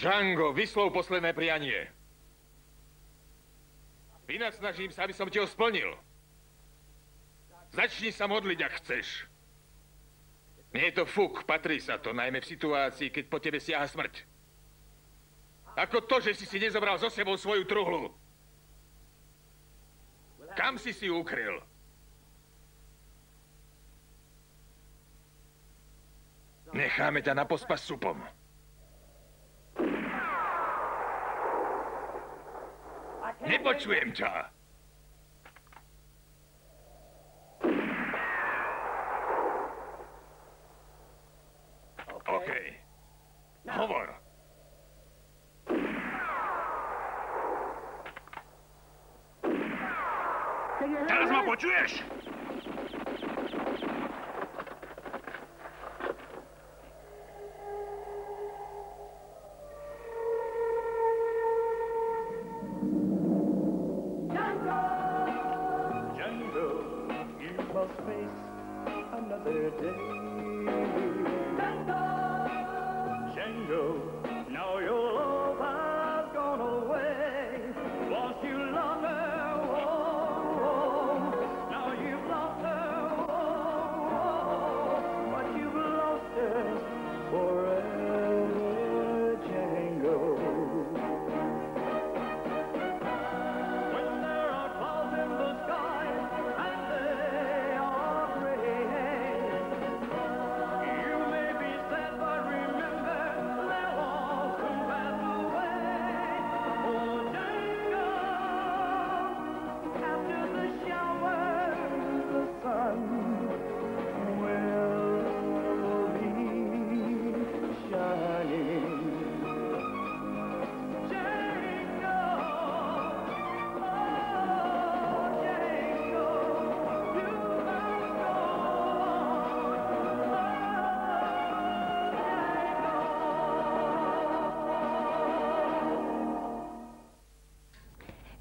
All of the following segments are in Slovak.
Django, vyslov posledné prianie. Vynasnažím sa, aby som ti ho splnil. Začni sa modliť, ak chceš. Nie je to fuk, patrí sa to, najmä v situácii, keď po tebe siaha smrť. Ako to, že si nezobral so sebou svoju truhlu. Kam si ju ukryl? Necháme ťa na pospas supom. Nepočujem ťa. OK. Hovor. Teraz ma počuješ?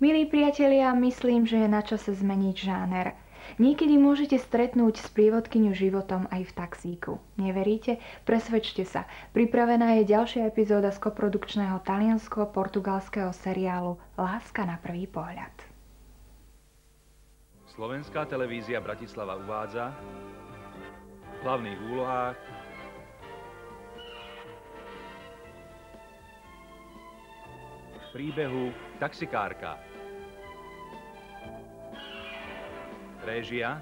Milí priatelia, myslím, že je na čase zmeniť žáner. Niekedy môžete stretnúť sprievodkyňu životom aj v taxíku. Neveríte? Presvedčte sa. Pripravená je ďalšia epizóda z koprodukčného taliansko-portugalského seriálu Láska na prvý pohľad. Slovenská televízia Bratislava uvádza v hlavných úlohách v príbehu Taxikárka. Réžia